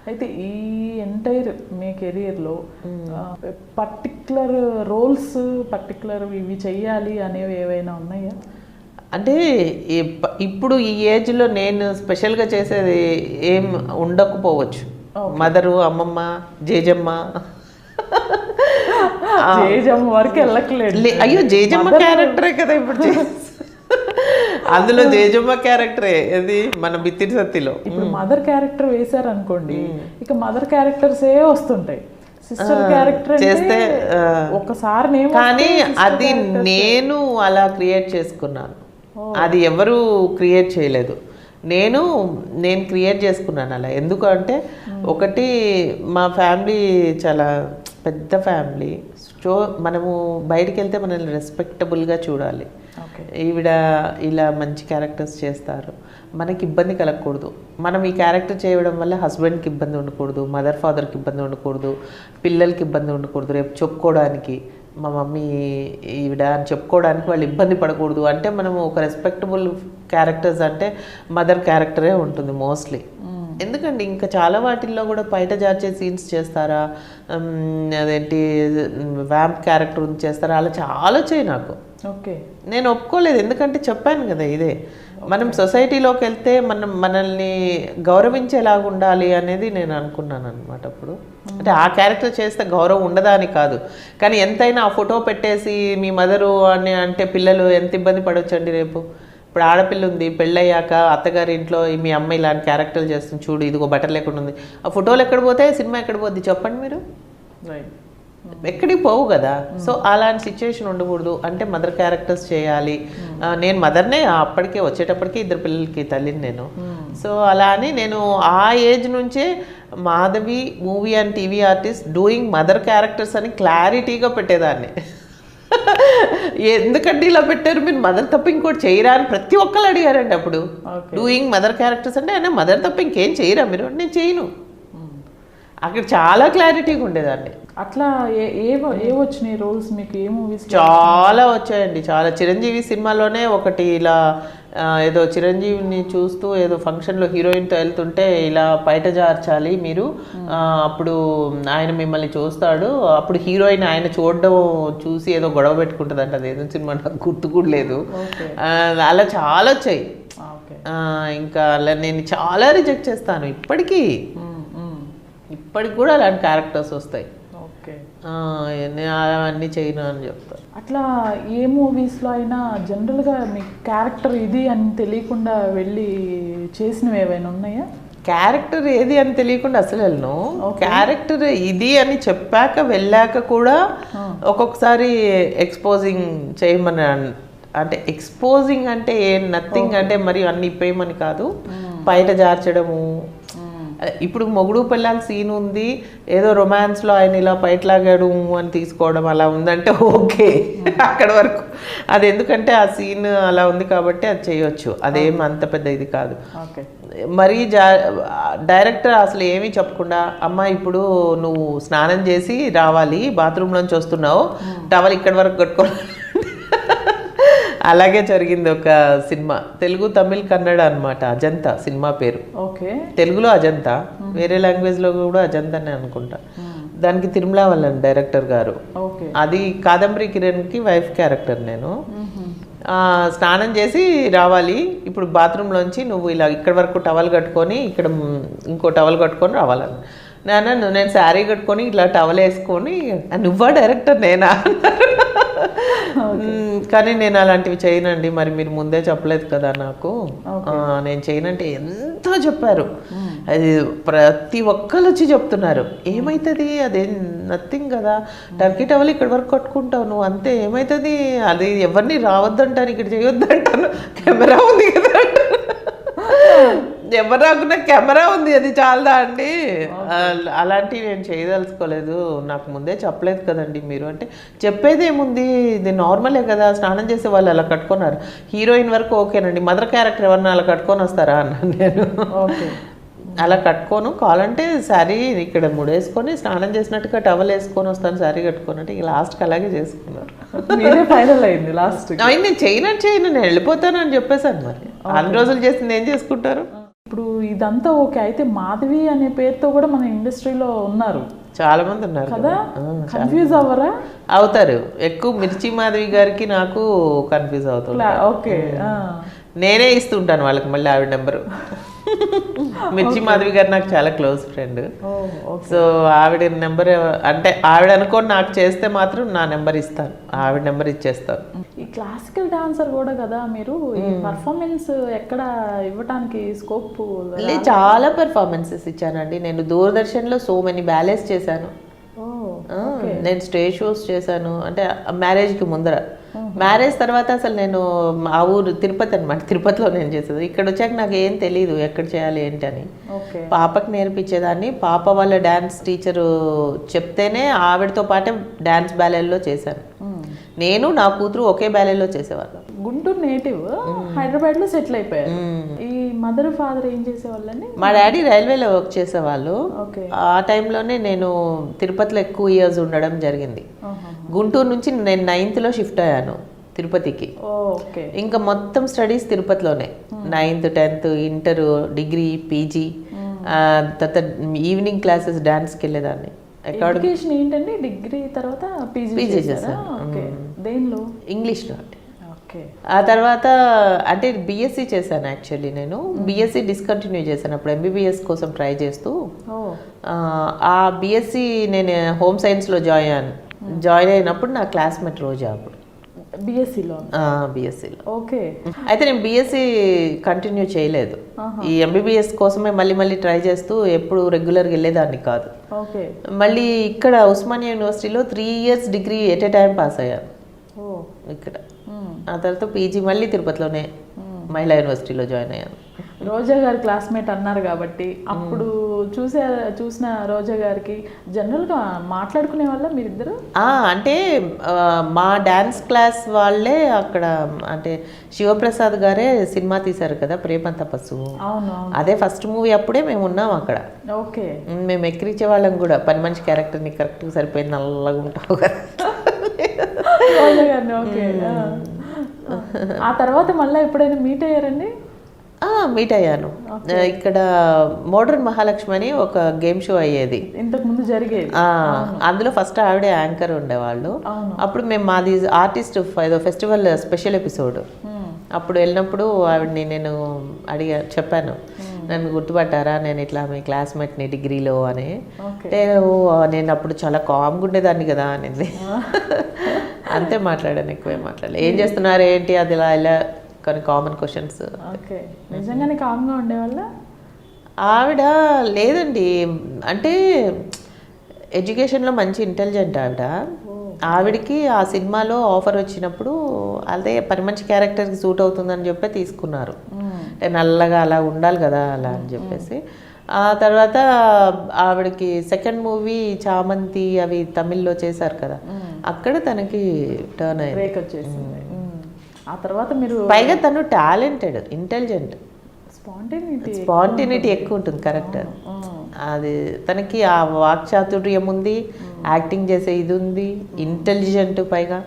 అయితే ఈ ఎంటైర్ మీ కెరియర్లో పర్టిక్యులర్ రోల్స్ పర్టిక్యులర్ ఇవి చెయ్యాలి అనేవి ఏవైనా ఉన్నాయా? అంటే ఇప్పుడు ఈ ఏజ్లో నేను స్పెషల్గా చేసేది ఏం ఉండకపోవచ్చు. మదరు, అమ్మమ్మ, జేజమ్మ. జేజమ్మ వరకు వెళ్ళట్లేదు. అయ్యో జేజమ్మ క్యారెక్టరే కదా ఇప్పుడు అందులో జేజమ్మ క్యారెక్టరే అది మన బిత్తిరి సత్తిలో. ఇప్పుడు మదర్ క్యారెక్టర్ వేశారు అనుకోండి, ఇక మదర్ క్యారెక్టర్స్ ఏ వస్తుంటాయి. సిస్టర్ క్యారెక్టర్ చేస్తే ఒకసారి కానీ అది నేను అలా క్రియేట్ చేసుకున్నాను, అది ఎవరు క్రియేట్ చేయలేదు, నేను క్రియేట్ చేసుకున్నాను అలా. ఎందుకంటే ఒకటి మా ఫ్యామిలీ చాలా పెద్ద ఫ్యామిలీ. సో మనము బయటికి వెళ్తే మనల్ని రెస్పెక్టబుల్గా చూడాలి. ఈవిడ ఇలా మంచి క్యారెక్టర్స్ చేస్తారు, మనకి ఇబ్బంది కలగకూడదు. మనం ఈ క్యారెక్టర్ చేయడం వల్ల హస్బెండ్కి ఇబ్బంది ఉండకూడదు, మదర్ ఫాదర్కి ఇబ్బంది ఉండకూడదు, పిల్లలకి ఇబ్బంది ఉండకూడదు. రేపు చెప్పుకోవడానికి మా మమ్మీ ఈవిడ అని చెప్పుకోవడానికి వాళ్ళు ఇబ్బంది పడకూడదు. అంటే మనము ఒక రెస్పెక్టబుల్ క్యారెక్టర్స్ అంటే మదర్ క్యారెక్టరే ఉంటుంది మోస్ట్లీ. ఎందుకండి ఇంకా చాలా వాటిల్లో కూడా బయట జార్చే సీన్స్ చేస్తారా, అదేంటి వ్యాంప్ క్యారెక్టర్ చేస్తారా, అలా చాలా వచ్చాయి నాకు. ఓకే, నేను ఒప్పుకోలేదు. ఎందుకంటే చెప్పాను కదా, ఇదే మనం సొసైటీలోకి వెళ్తే మనల్ని గౌరవించేలాగా ఉండాలి అనేది నేను అనుకున్నాను అనమాట అప్పుడు. అంటే ఆ క్యారెక్టర్ చేస్తే గౌరవం ఉండదా అని కాదు, కానీ ఎంతైనా ఆ ఫోటో పెట్టేసి మీ మదరు అని అంటే పిల్లలు ఎంత ఇబ్బంది పడవచ్చండి. రేపు ఇప్పుడు ఆడపిల్ల ఉంది, పెళ్ళయ్యాక అత్తగారి ఇంట్లో మీ అమ్మ ఇలాంటి క్యారెక్టర్లు చేస్తుంది, చూడు ఇదిగో బట్టలు లేకుండా ఉంది, ఆ ఫోటోలు ఎక్కడ పోతాయి, సినిమా ఎక్కడ పోద్ది చెప్పండి మీరు? ఎక్కడికి పోవు కదా. సో అలాంటి సిచ్యువేషన్ ఉండకూడదు అంటే మదర్ క్యారెక్టర్స్ చేయాలి. నేను మదర్నే, అప్పటికే వచ్చేటప్పటికి 2 పిల్లలకి తల్లిని నేను. సో అలా అని నేను ఆ ఏజ్ నుంచే Madhavi movie and TV artist doing mother characters అని క్లారిటీగా పెట్టేదాన్ని. ఎందుకంటే ఇలా పెట్టారు, మీరు మదర్ తప్ప ఇంకోటి చేయరా అని ప్రతి ఒక్కరు అడిగారండి అప్పుడు. డూయింగ్ మదర్ క్యారెక్టర్స్ అంటే ఆయన మదర్ తప్ప ఇంకేం చేయరా మీరు? నేను చేయను. అక్కడ చాలా క్లారిటీగా ఉండేదాన్ని. అట్లా ఏ వచ్చినాయి రోల్స్ మీకు? ఏ మూవీస్? చాలా వచ్చాయండి, చాలా. చిరంజీవి సినిమాలోనే ఒకటి ఇలా ఏదో చిరంజీవిని చూస్తూ ఏదో ఫంక్షన్లో హీరోయిన్తో వెళ్తుంటే ఇలా బయట జార్చాలి మీరు, అప్పుడు ఆయన మిమ్మల్ని చూస్తాడు, అప్పుడు హీరోయిన్ ఆయన చూడడం చూసి ఏదో గొడవ పెట్టుకుంటుంది అంట. అది ఏదో సినిమా నాకు గుర్తు కూడా లేదు. అలా చాలా వచ్చాయి. ఇంకా అలా నేను చాలా రిజెక్ట్ చేస్తాను ఇప్పటికీ కూడా అలాంటి క్యారెక్టర్స్ వస్తాయి. నేను అవన్నీ చేయను అని చెప్తాను. అట్లా ఏ మూవీస్లో అయినా జనరల్గా మీకు క్యారెక్టర్ ఇది అని తెలియకుండా వెళ్ళి చేసినవి ఏవైనా ఉన్నాయా? క్యారెక్టర్ ఏది అని తెలియకుండా అసలు వెళ్ళను. క్యారెక్టర్ ఇది అని చెప్పాక వెళ్ళాక కూడా ఒక్కొక్కసారి ఎక్స్పోజింగ్ చేయమని, అంటే ఎక్స్పోజింగ్ అంటే నథింగ్ అంటే మరి అన్ని ఇప్పేయమని కాదు, బయట జార్చడము. ఇప్పుడు మొగుడు పెళ్ళాలి సీన్ ఉంది, ఏదో రొమాన్స్లో ఆయన ఇలా బయటలాగాడు అని తీసుకోవడం అలా ఉందంటే ఓకే, అక్కడ వరకు. అది ఎందుకంటే ఆ సీన్ అలా ఉంది కాబట్టి అది చేయొచ్చు, అదేం అంత పెద్ద ఇది కాదు. మరీ డైరెక్టర్ అసలు ఏమీ చెప్పకుండా, అమ్మ ఇప్పుడు నువ్వు స్నానం చేసి రావాలి, బాత్రూంలోంచి వస్తున్నావు, టవల్ ఇక్కడి వరకు కట్టుకోవాలి. అలాగే జరిగింది ఒక సినిమా, తెలుగు తమిళ్ కన్నడ అనమాట, అజంతా సినిమా పేరు. తెలుగులో అజంతా, వేరే లాంగ్వేజ్లో కూడా అజంతానే అనుకుంటా. దానికి తిరుమల వాళ్ళని డైరెక్టర్ గారు. అది కాదంబరి కిరణ్కి వైఫ్ క్యారెక్టర్. నేను స్నానం చేసి రావాలి, ఇప్పుడు బాత్రూంలోంచి నువ్వు ఇలా ఇక్కడ వరకు టవల్ కట్టుకొని ఇక్కడ ఇంకో టవల్ కట్టుకొని రావాలని. నేను శారీ కట్టుకొని ఇట్లా టవల్ వేసుకొని, నువ్వా డైరెక్టర్ నేనా? కానీ నేను అలాంటివి చేయనండి. మరి మీరు ముందే చెప్పలేదు కదా నాకు, నేను చేయనంటే ఎంతో చెప్పారు. అది ప్రతి ఒక్కరు వచ్చి చెప్తున్నారు, ఏమవుతుంది అదే నథింగ్ కదా, టర్కీ టవల్ ఇక్కడ వరకు కట్టుకుంటావు నువ్వు అంతే, ఏమవుతుంది అది ఎవరిని రావద్దంటాను, ఇక్కడ చేయొద్దంటాను, కెమెరా ఉంది కదా, ఎవరు రాకున్నా కెమెరా ఉంది అది చాలదా అండి. అలాంటివి నేను చేయదలుచుకోలేదు, నాకు ముందే చెప్పలేదు కదండి మీరు అంటే. చెప్పేది ఏముంది, ఇది నార్మలే కదా, స్నానం చేసే వాళ్ళు అలా కట్టుకున్నారు, హీరోయిన్ వరకు ఓకేనండి, మదర్ క్యారెక్టర్ ఎవరన్నా అలా కట్టుకొని వస్తారా అన్నాను నేను. అలా కట్టుకోను, కావాలంటే శారీ ఇక్కడ ముడేసుకొని స్నానం చేసినట్టుగా టవల్ వేసుకొని వస్తాను, శారీ కట్టుకొని అంటే లాస్ట్కి అలాగే చేసుకున్నారు. ఫైనల్ అయింది లాస్ట్. నేను చేయను నేను వెళ్ళిపోతాను అని చెప్పేసాను. మరి అన్ని రోజులు చేసింది ఏం చేసుకుంటారు. ఇప్పుడు ఇదంతా ఓకే, అయితే మాధవి అనే పేరుతో కూడా మన ఇండస్ట్రీలో ఉన్నారు చాలా మంది ఉన్నారు కదా, కన్ఫ్యూజ్ అవ్వరా? అవుతారు. ఎక్కువ మిర్చి మాధవి గారికి నాకు కన్ఫ్యూజ్ అవుతుంది. ఓకే, నేనే ఇస్తుంటాను వాళ్ళకి మళ్ళీ ఆవిడ నెంబరు. మిర్చి మాధవి గారు నాకు చాలా క్లోజ్ ఫ్రెండ్. సో ఆవిడ నెంబర్ అంటే ఆవిడ అనుకోని నాకు చేస్తే మాత్రం నా నెంబర్ ఇస్తాను, ఆవిడ నెంబర్ ఇచ్చేస్తాను. ఈ క్లాసికల్ డాన్సర్ కూడా కదా మీరు, ఈ పర్ఫార్మెన్స్ ఎక్కడ ఇవ్వటానికి స్కోప్? చాలా పెర్ఫార్మెన్సెస్ ఇచ్చానండి నేను. దూరదర్శన్లో సో మెనీ బ్యాలెన్స్ చేశాను, నేను స్టేజ్ షోస్ చేశాను. అంటే మ్యారేజ్కి ముందర, మ్యారేజ్ తర్వాత అసలు నేను ఆ ఊరు తిరుపతి అనమాట, తిరుపతిలో నేను చేసేది. ఇక్కడ వచ్చాక నాకు ఏం తెలియదు ఎక్కడ చేయాలి ఏంటని. పాపకి నేర్పించేదాన్ని, పాప వాళ్ళ డ్యాన్స్ టీచరు చెప్తేనే ఆవిడతో పాటే డ్యాన్స్ బ్యాలెల్లో చేశాను. నేను నా కూతురు ఒకే బ్యాలెల్లో చేసేవాళ్ళం. గుంటూరు నేటివ్, హైదరాబాద్లో సెటిల్ అయిపోయారు. ఈ మదర్ ఫాదర్ ఏం చేసేవాళ్ళని? మా డాడీ రైల్వేలో వర్క్ చేసేవాళ్ళు. ఆ టైంలోనే నేను తిరుపతిలో ఎక్కువ ఇయర్స్ ఉండడం జరిగింది. గుంటూరు నుంచి నేను 9th షిఫ్ట్ అయ్యాను తిరుపతికి. ఇంకా మొత్తం స్టడీస్ తిరుపతిలోనే, 9th 10th inter, degree, PG, తర్వాత ఈవినింగ్ క్లాసెస్ డాన్స్కి వెళ్ళేదాన్ని. ఎడ్యుకేషన్ ఏంటండి? డిగ్రీ తర్వాత పీజీ చేశాను. దేనిలో? ఇంగ్లీష్లో అండి. ఆ తర్వాత అంటే బీఎస్సీ చేశాను యాక్చువల్లీ. నేను బీఎస్సీ డిస్కంటిన్యూ చేశాను అప్పుడు ఎంబీబీఎస్ కోసం ట్రై చేస్తూ. ఆ బీఎస్సీ నేను హోమ్ సైన్స్లో జాయిన్ అయినప్పుడు నా క్లాస్మేట్ రోజా అప్పుడు బీఎస్సీలో. ఓకే. అయితే నేను బీఎస్సీ కంటిన్యూ చేయలేదు, ఈ ఎంబీబీఎస్ కోసమే మళ్ళీ ట్రై చేస్తూ ఎప్పుడు రెగ్యులర్గా వెళ్ళేదాన్ని కాదు. మళ్ళీ ఇక్కడ ఉస్మానియా యూనివర్సిటీలో 3 years degree at a time pass అయ్యాను ఇక్కడ. ఆ తర్వాత పీజీ మళ్ళీ తిరుపతిలోనే మహిళా యూనివర్సిటీలో జాయిన్ అయ్యాను. రోజా గారి క్లాస్మేట్ అన్నారు కాబట్టి అప్పుడు చూసిన రోజా గారికి జనరల్గా మాట్లాడుకునే వాళ్ళ మీరిద్దరు? అంటే మా డ్యాన్స్ క్లాస్ వాళ్ళే అక్కడ, అంటే శివప్రసాద్ గారే సినిమా తీశారు కదా ప్రేమ తపస్సు, అదే ఫస్ట్ మూవీ అప్పుడే మేము ఉన్నాం అక్కడ. ఓకే. మేము ఎక్కిరించే వాళ్ళం కూడా, పని మనిషి క్యారెక్టర్ని కరెక్ట్గా సరిపోయి నల్లగా ఉంటావు కదా. ఓకే. ఆ తర్వాత మళ్ళీ ఎప్పుడైనా మీట్ అయ్యారండి? మీట్ అయ్యాను. ఇక్కడ మోడర్న్ మహాలక్ష్మి అని ఒక గేమ్ షో అయ్యేది ఇంతకు ముందు జరిగేది. అందులో ఫస్ట్ ఆవిడే యాంకర్ ఉండేవాళ్ళు. అప్పుడు మేము మాది ఆర్టిస్ట్ ఏదో ఫెస్టివల్ స్పెషల్ ఎపిసోడ్, అప్పుడు వెళ్ళినప్పుడు ఆవిడని నేను చెప్పాను, నన్ను గుర్తుపట్టారా, నేను ఇట్లా మీ క్లాస్మేట్ని డిగ్రీలో అని. అంటే నేను అప్పుడు చాలా కామ్గా ఉండేదాన్ని కదా అనేది. అంతే మాట్లాడాను, ఎక్కువే మాట్లాడలేదు. ఏం చేస్తున్నారు ఏంటి అది ఇలా కొన్ని కామన్ క్వశ్చన్స్. నిజంగానే కామ్గా ఉండేవాళ్ళ ఆవిడ? లేదండి, అంటే ఎడ్యుకేషన్లో మంచి ఇంటెలిజెంట్ ఆవిడ. ఆవిడకి ఆ సినిమాలో ఆఫర్ వచ్చినప్పుడు అదే పని మంచి క్యారెక్టర్కి సూట్ అవుతుందని చెప్పి తీసుకున్నారు. అంటే నల్లగా అలా ఉండాలి కదా అలా అని చెప్పేసి. ఆ తర్వాత ఆవిడకి సెకండ్ మూవీ చామంతి అవి తమిళ్లో చేశారు కదా, అక్కడ తనకి టర్న్ అయ్యింది. ఆ తర్వాత మీరు పైగా తను టాలెంటెడ్, ఇంటెలిజెంట్, స్పాంటినిటీ ఎక్కువ ఉంటుంది. కరెక్ట్, అది తనకి ఆ వాక్చాతుర్యం ఉంది, యాక్టింగ్ చేసే ఇది ఉంది, ఇంటెలిజెంట్ పైగా.